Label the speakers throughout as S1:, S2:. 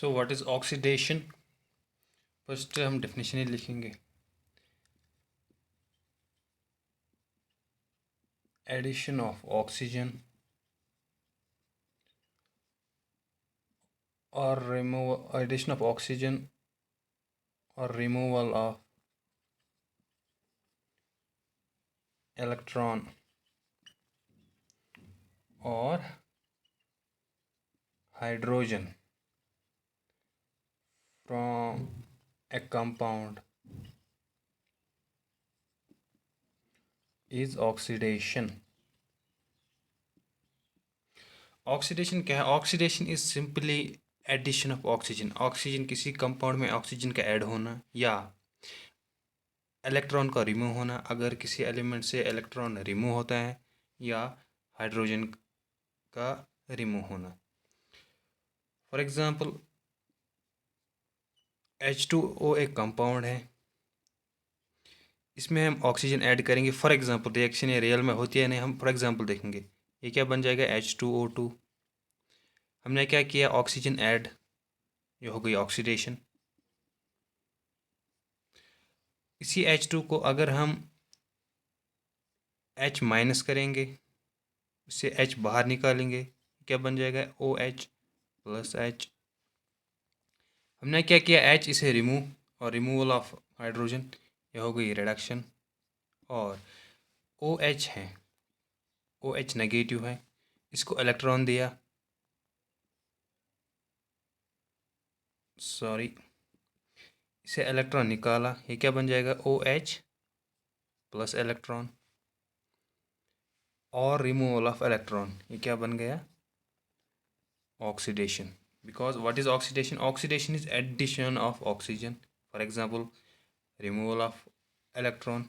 S1: So what is oxidation? First हम definition ही लिखेंगे। एडिशन ऑफ ऑक्सीजन और एडिशन ऑफ ऑक्सीजन और रिमूवल ऑफ इलेक्ट्रॉन और hydrogen from a compound is oxidation. Oxidation क्या है? Oxidation is simply addition of oxygen. Oxygen किसी compound में ऑक्सीजन का ऐड होना या इलेक्ट्रॉन का रिमूव होना। अगर किसी एलिमेंट से इलेक्ट्रॉन रिमूव होता है या हाइड्रोजन का रिमूव होना। फॉर एग्ज़ाम्पल H2O एक कंपाउंड है, इसमें हम ऑक्सीजन ऐड करेंगे। फॉर एग्ज़ाम्पल रिएक्शन ये रियल में होती है नहीं, हम फॉर एग्ज़ाम्पल देखेंगे। ये क्या बन जाएगा? H2O2। हमने क्या किया? ऑक्सीजन ऐड, ये हो गई ऑक्सीडेशन। इसी H2 को अगर हम H माइनस करेंगे, इससे H बाहर निकालेंगे, क्या बन जाएगा? OH plus H। हमने क्या किया? H इसे रिमूव और रिमूवल ऑफ हाइड्रोजन, ये हो गई रिडक्शन। और OH है, OH नेगेटिव है, इसको इलेक्ट्रॉन दिया, सॉरी इसे इलेक्ट्रॉन निकाला, ये क्या बन जाएगा? OH प्लस इलेक्ट्रॉन और रिमूवल ऑफ इलेक्ट्रॉन, ये क्या बन गया? Oxidation. Because what is oxidation? Oxidation is addition of oxygen. For example removal of electron,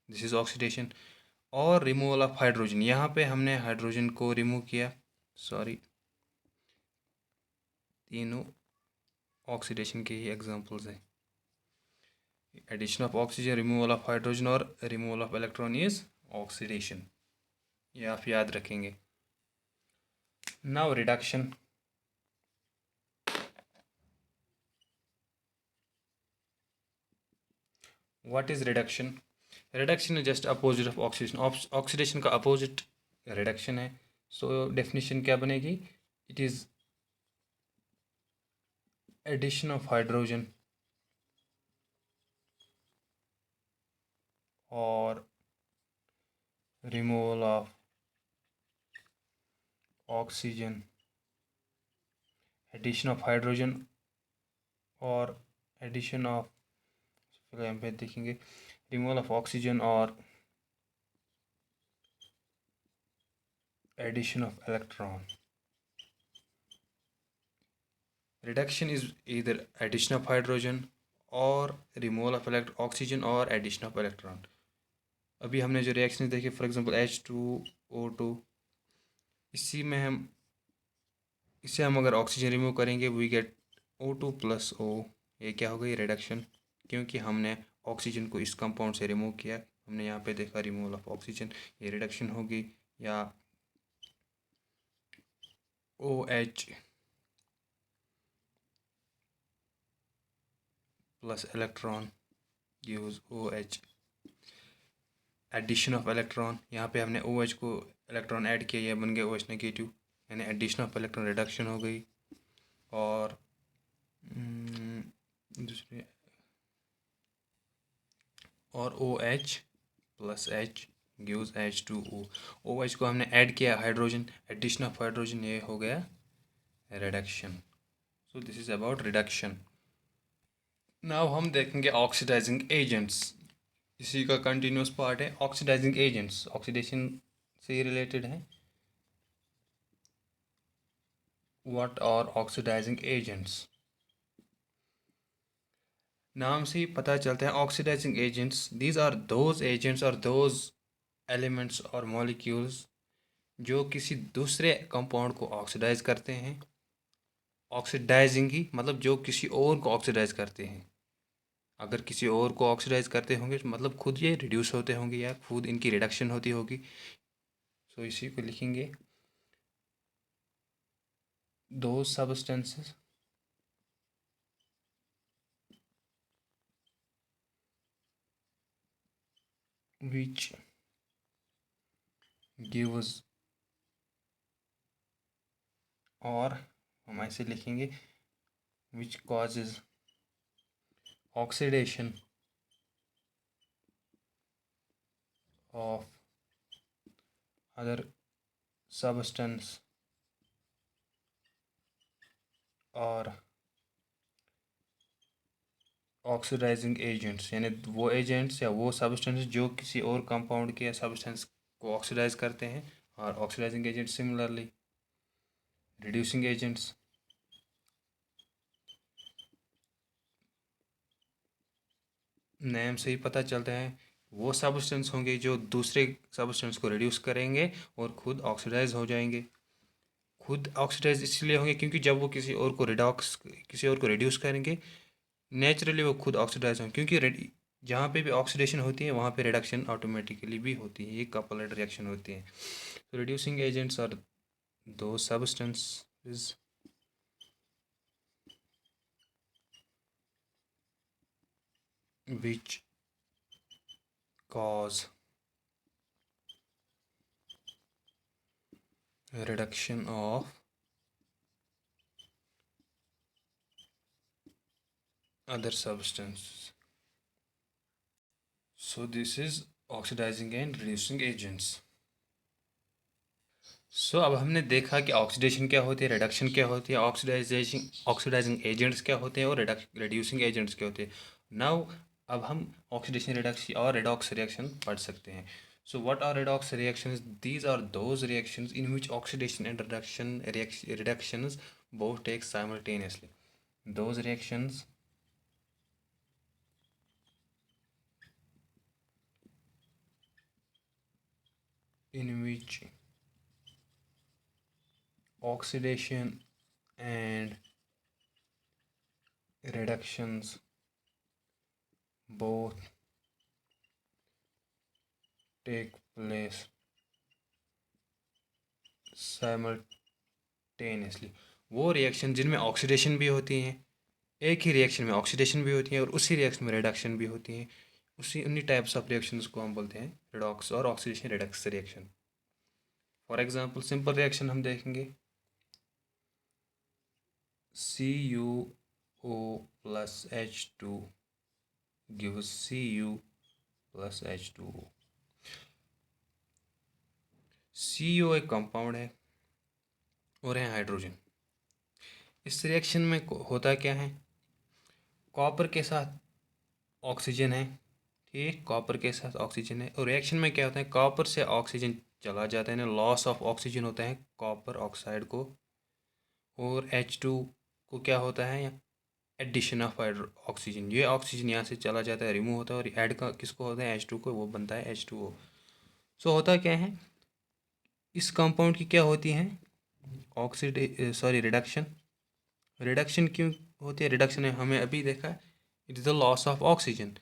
S1: this is oxidation. और रिमूवल ऑफ हाइड्रोजन, यहाँ पे हमने हाइड्रोजन को रिमूव किया, सॉरी तीनों ऑक्सीडेशन के ही एग्जांपल्स हैं। Addition of oxygen, removal of hydrogen और removal of electron is oxidation, ये आप याद रखेंगे। Now reduction. What is reduction? Reduction is just opposite of oxidation. Oxidation का अपोजिट रिडक्शन है। सो डेफिनेशन क्या बनेगी? It is addition of hydrogen और removal of oxygen, addition of hydrogen और एडिशन ऑफ, यहाँ पे देखेंगे रिमूवल ऑफ ऑक्सीजन और addition of electron. Reduction is इधर एडिशन ऑफ हाइड्रोजन और रिमूवल ऑफ ऑक्सीजन और एडिशन ऑफ इलेक्ट्रॉन। अभी हमने जो रिएक्शन देखी, फॉर एग्जांपल H2O2, इसी में हम इससे हम अगर ऑक्सीजन रिमूव करेंगे we get O2 plus O। ये क्या हो गई? रिडक्शन, क्योंकि हमने ऑक्सीजन को इस कंपाउंड से रिमूव किया। हमने यहाँ पे देखा रिमूवल ऑफ ऑक्सीजन, ये रिडक्शन होगी। या OH plus electron gives OH, addition of electron, यहाँ पे हमने OH को इलेक्ट्रॉन ऐड किया, ये बन गया OH नेगेटिव, यानी एडिशन ऑफ इलेक्ट्रॉन रिडक्शन हो गई। और दूसरे और OH plus H gives H2O। OH को हमने ऐड किया हाइड्रोजन, एडिशन ऑफ हाइड्रोजन, ये हो गया reduction. So this is about reduction. Now हम देखेंगे ऑक्सीडाइजिंग एजेंट्स, इसी का कंटिन्यूस पार्ट है। ऑक्सीडाइजिंग एजेंट्स ऑक्सीडेशन से ही रिलेटेड है। What are oxidising agents? नाम से ही पता चलता है oxidising agents, these are those agents और दोज एलिमेंट्स और मॉलिक्यूल्स जो किसी दूसरे कंपाउंड को ऑक्सीडाइज करते हैं। ऑक्सीडाइजिंग ही मतलब जो किसी और को ऑक्सीडाइज करते हैं। अगर किसी और को ऑक्सीडाइज करते होंगे तो मतलब खुद ये रिड्यूस होते होंगे या खुद इनकी रिडक्शन होती होगी। सो इसी को लिखेंगे, दो सब्सटेंसेस which gives, और हम ऐसे लिखेंगे which causes oxidation of other substance और ऑक्सीडाइजिंग एजेंट्स, यानी वो एजेंट्स या वो सब्सटेंस जो किसी और कंपाउंड के या सब्सटेंस को ऑक्सीडाइज करते हैं, और oxidising agent similarly reducing agents. Name से ही पता चलता है वो सब्सटेंस होंगे जो दूसरे सब्सटेंस को रिड्यूस करेंगे और खुद ऑक्सीडाइज हो जाएंगे। खुद ऑक्सीडाइज इसलिए होंगे क्योंकि जब वो किसी और को रिड्यूस करेंगे, नेचुरली वो खुद ऑक्सीडाइज होंगे, क्योंकि जहाँ पे भी ऑक्सीडेशन होती है वहाँ पे रिडक्शन ऑटोमेटिकली भी होती है, ये कपल्ड रिएक्शन होती है। तो रिड्यूसिंग एजेंट्स आर दो substances which cause reduction of other substances. So this is oxidizing and reducing agents. सो अब हमने देखा कि ऑक्सीडेशन क्या होती है, रिडक्शन क्या होती है, ऑक्सीडाइजिंग एजेंट्स क्या होते हैं और रिड्यूसिंग एजेंट्स क्या होते हैं। नाउ अब हम ऑक्सीडेशन रिडक्शन और रिडॉक्स रिएक्शन पढ़ सकते हैं। So what are redox reactions? These are those reactions in which oxidation and reductions both take simultaneously. Those reactions in which oxidation and reductions both take place simultaneously. वो reaction जिनमें oxidation भी होती हैं, एक ही रिएक्शन में oxidation भी होती है और उसी रिएक्शन में रिडक्शन भी होती है, उन्हीं टाइप्स ऑफ रिएक्शंस को हम बोलते हैं रिडॉक्स और oxidation Redux reaction. For example simple reaction हम देखेंगे, CuO plus H2 gives Cu plus H2O। Cu एक कंपाउंड है और है हाइड्रोजन। इस रिएक्शन में होता क्या है, कॉपर के साथ ऑक्सीजन है, ठीक, कॉपर के साथ ऑक्सीजन है, और रिएक्शन में क्या होता है, कॉपर से ऑक्सीजन चला जाता है ना, लॉस ऑफ ऑक्सीजन होता है कॉपर ऑक्साइड को, और H2 को क्या होता है, एडिशन ऑफ ऑक्सीजन, ये ऑक्सीजन यहाँ से चला जाता है, रिमूव होता है, और ऐड का किसको होता है, H2 को, वो बनता है H2O। सो होता क्या है, इस कंपाउंड की क्या होती है, रिडक्शन। रिडक्शन क्यों होती है, रिडक्शन है हमें अभी देखा, it is the loss of oxygen.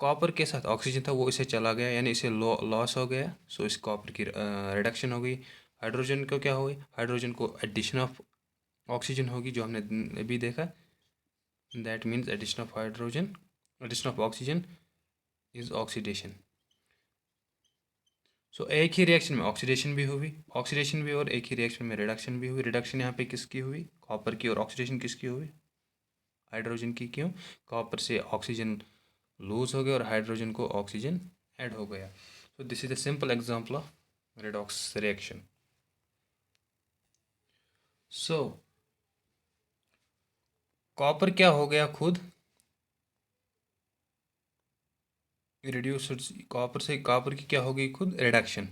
S1: Copper के साथ ऑक्सीजन था, वो इसे चला गया, यानी इसे लॉस हो गया, सो इस कॉपर की रिडक्शन हो गई। हाइड्रोजन को क्या हो गई, हाइड्रोजन को एडिशन ऑफ ऑक्सीजन होगी, जो हमने अभी देखा, that means addition of hydrogen, addition of oxygen is oxidation. So एक ही रिएक्शन में ऑक्सीडेशन भी हुई, और एक ही रिएक्शन में रिडक्शन भी हुई। रिडक्शन यहाँ पे किसकी हुई, कॉपर की, और ऑक्सीडेशन किसकी हुई, हाइड्रोजन की। क्यों, कॉपर से ऑक्सीजन लूज हो गया और हाइड्रोजन को ऑक्सीजन ऐड हो गया। सो this is the simple example of redox reaction. So copper क्या हो गया, खुद रिड्यूस, कॉपर की क्या हो गई, खुद रिडक्शन।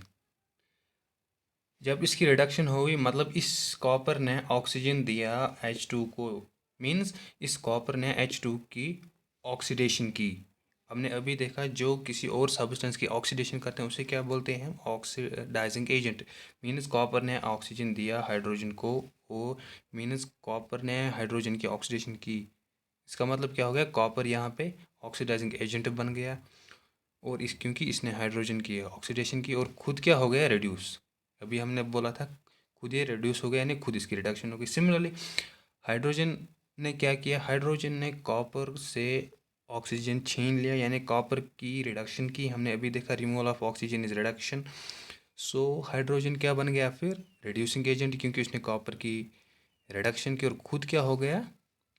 S1: जब इसकी रिडक्शन हो गई, मतलब इस कॉपर ने ऑक्सीजन दिया H2 को, मीन्स इस कॉपर ने H2 की ऑक्सीडेशन की। हमने अभी देखा जो किसी और सब्सटेंस की ऑक्सीडेशन करते हैं उसे क्या बोलते हैं, ऑक्सीडाइजिंग एजेंट। मीन्स कॉपर ने ऑक्सीजन दिया हाइड्रोजन को, वो मीन्स कॉपर ने हाइड्रोजन की ऑक्सीडेशन की। इसका मतलब क्या हो गया, कॉपर यहाँ पे ऑक्सीडाइजिंग एजेंट बन गया, और क्योंकि इसने हाइड्रोजन की ऑक्सीडेशन की, और खुद क्या हो गया, रिड्यूस। अभी हमने बोला था खुद ये रिड्यूस हो गया, यानी खुद इसकी रिडक्शन हो गई। सिमिलरली हाइड्रोजन ने क्या किया, हाइड्रोजन ने कॉपर से ऑक्सीजन छीन लिया, यानी कॉपर की रिडक्शन की हमने अभी देखा, removal of oxygen is reduction. So hydrogen क्या बन गया फिर? रिड्यूसिंग एजेंट, क्योंकि उसने कॉपर की रिडक्शन की और खुद क्या हो गया?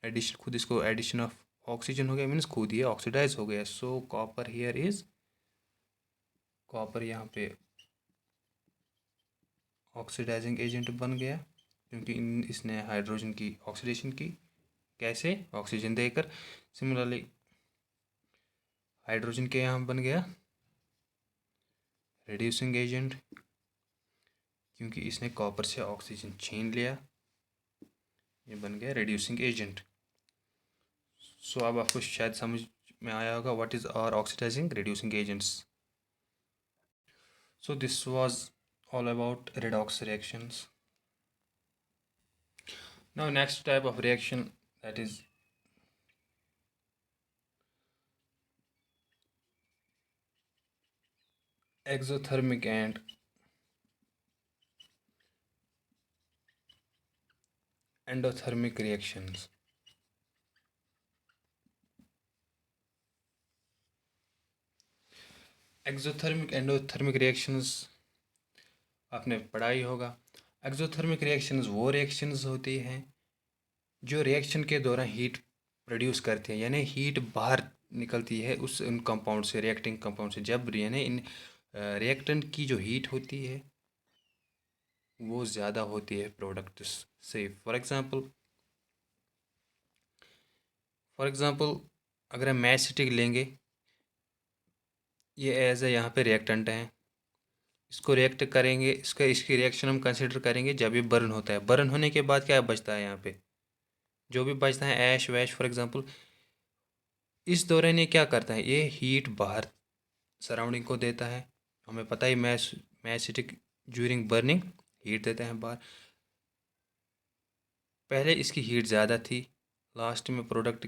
S1: एडिशन, खुद इसको एडिशन ऑफ ऑक्सीजन हो गया, मीन्स खुद ये ऑक्सीडाइज हो गया। सो कॉपर हियर इज, कॉपर यहाँ पे ऑक्सीडाइजिंग एजेंट बन गया, क्योंकि इसने हाइड्रोजन की ऑक्सीडेशन की। कैसे? ऑक्सीजन देकर। सिमिलरली हाइड्रोजन के यहाँ बन गया रिड्यूसिंग एजेंट, क्योंकि इसने कॉपर से ऑक्सीजन छीन लिया, ये बन गया रिड्यूसिंग एजेंट। सो अब आपको शायद समझ में आया होगा what is our oxidising reducing agents. So this was all about redox reactions. Now next type of reaction, that is exothermic and endothermic reactions. Exothermic endothermic reactions आपने पढ़ा ही होगा। एक्सोथर्मिक रिएक्शंस वो रिएक्शंस होती हैं जो रिएक्शन के दौरान heat produce करते हैं, यानी हीट बाहर निकलती है उस उन कंपाउंड से, रिएक्टिंग कंपाउंड से। जब यानी इन रिएक्टेंट की जो हीट होती है वो ज़्यादा होती है प्रोडक्ट से। फॉर एग्ज़ाम्पल अगर हम मैसिटिक लेंगे, ये एज ए यहाँ पे रिएक्टेंट है, इसको रिएक्ट करेंगे, इसकी रिएक्शन हम कंसिडर करेंगे जब ये बर्न होता है। बर्न होने के बाद क्या बचता है यहाँ पे? जो भी बचता है ऐश वैश फॉर एग्जांपल, इस दौरान ये क्या करता है? ये हीट बाहर सराउंडिंग को देता है। हमें पता ही मैसिटिक ज्यूरिंग बर्निंग हीट देते हैं बाहर। पहले इसकी हीट ज़्यादा थी, लास्ट में प्रोडक्ट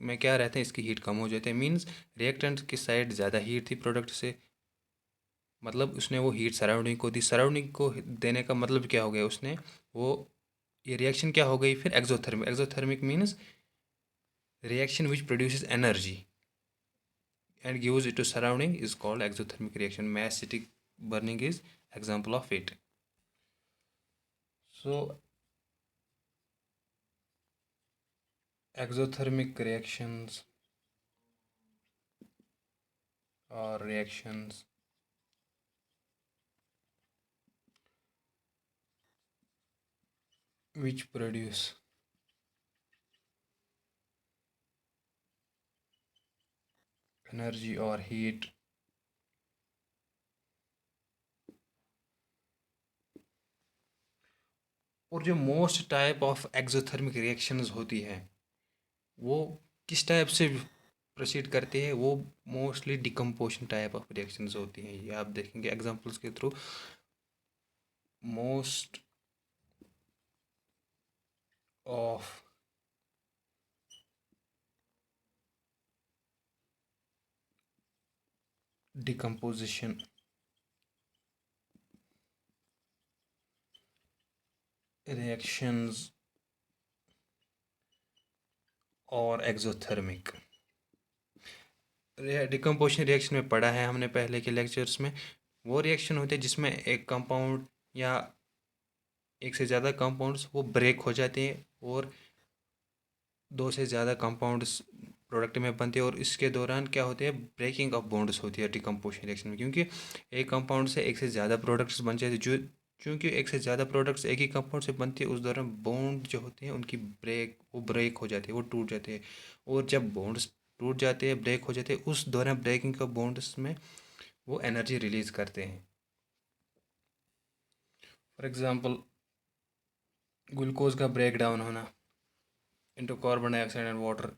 S1: में क्या रहते हैं, इसकी हीट कम हो जाती है। मीन्स रिएक्टेंट की साइड ज़्यादा हीट थी प्रोडक्ट से, मतलब उसने वो हीट सराउंडिंग को दी। सराउंडिंग को देने का मतलब क्या हो गया? उसने वो, ये रिएक्शन क्या हो गई फिर? Exothermic. Exothermic means reaction which produces energy and gives it to surrounding is called exothermic reaction. Massitic burning is example of it. So exothermic reactions are reactions which produce energy or heat और जो most type of exothermic reactions होती है वो किस type से proceed करते हैं? वो mostly decomposition type of reactions होती हैं। ये आप देखेंगे एग्जांपल्स के through. Most of decomposition reactions और एक्सोथर्मिक। डिकम्पोजिशन रिएक्शन में पढ़ा है हमने पहले के लेक्चर्स में। वो रिएक्शन होते हैं जिसमें एक कंपाउंड या एक से ज़्यादा कंपाउंड्स वो ब्रेक हो जाते हैं और दो से ज़्यादा कंपाउंड्स प्रोडक्ट में बनते हैं, और इसके दौरान क्या होते हैं? ब्रेकिंग ऑफ बॉन्ड्स होती है डिकम्पोजिशन रिएक्शन में, क्योंकि एक कंपाउंड से एक से ज़्यादा प्रोडक्ट्स बन जाते हैं। जो क्योंकि एक से ज़्यादा प्रोडक्ट्स एक ही कंपाउंड से बनती है, उस दौरान बॉन्ड जो होते हैं उनकी ब्रेक हो जाती है, वो टूट जाते हैं। और जब बॉन्ड्स टूट जाते हैं, ब्रेक हो जाते हैं, उस दौरान ब्रेकिंग ऑफ बॉन्ड्स में वो एनर्जी रिलीज़ करते हैं। फॉर एग्ज़ाम्पल ग्लूकोज का ब्रेक डाउन होना into carbon dioxide and water,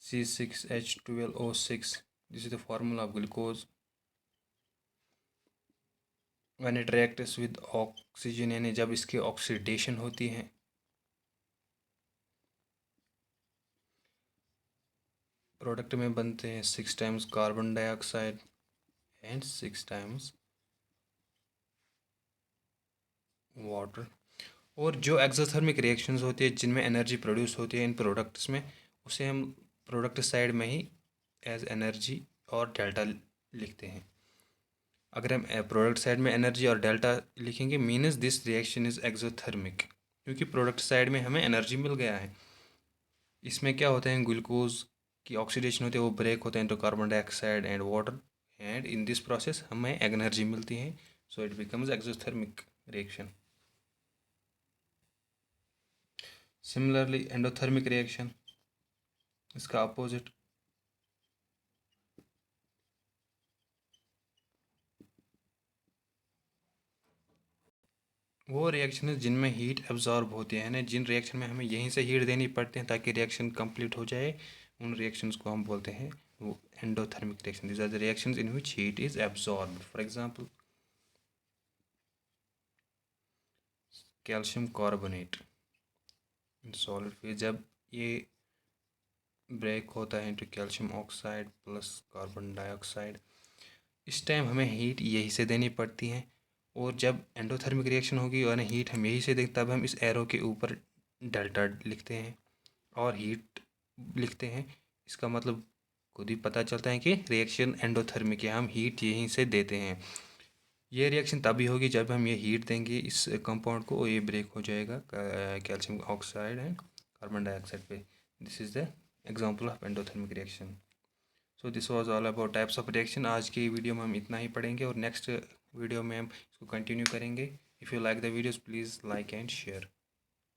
S1: C6H12O6. This is the formula of glucose. When it reacts with oxygen, यानी जब इसकी ऑक्सीडेशन होती है, प्रोडक्ट में बनते हैं 6 times carbon dioxide and 6 times water. और जो एक्सोथर्मिक रिएक्शंस होती है जिनमें एनर्जी प्रोड्यूस होती है इन प्रोडक्ट्स में, उसे हम प्रोडक्ट साइड में ही एज एनर्जी और डेल्टा लिखते हैं। अगर हम प्रोडक्ट साइड में एनर्जी और डेल्टा लिखेंगे means this reaction is exothermic, क्योंकि प्रोडक्ट साइड में हमें एनर्जी मिल गया है। इसमें क्या होता है, ग्लूकोज की ऑक्सीडेशन होती है, वो ब्रेक होता है into carbon dioxide and water, and in this process हमें एनर्जी मिलती है, so it becomes exothermic reaction. Similarly endothermic reaction, इसका अपोजिट, वो रिएक्शन है जिनमें हीट एब्जॉर्ब होती है ना, जिन रिएक्शन में हमें यहीं से हीट देनी पड़ती है ताकि रिएक्शन कंप्लीट हो जाए, उन रिएक्शंस को हम बोलते हैं वो endothermic reaction. This are the reactions in which heat is absorbed. For example calcium carbonate in solid phase, जब ये ब्रेक होता है into calcium oxide plus carbon dioxide, इस टाइम हमें हीट यहीं से देनी पड़ती है। और जब एंडोथर्मिक रिएक्शन होगी और हीट हम यहीं से दें, तब हम इस एरो के ऊपर डेल्टा लिखते हैं और हीट लिखते हैं। इसका मतलब खुद ही पता चलता है कि रिएक्शन एंडोथर्मिक है, हम हीट यहीं से देते हैं। ये रिएक्शन तभी होगी जब हम ये हीट देंगे इस कंपाउंड को, और ये ब्रेक हो जाएगा calcium oxide and carbon dioxide पे। This is the example of endothermic reaction. So this was all about types of reaction. आज की वीडियो में हम इतना ही पढ़ेंगे और नेक्स्ट वीडियो में हम इसको कंटिन्यू करेंगे। If you like the videos please like and share.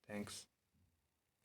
S1: Thanks.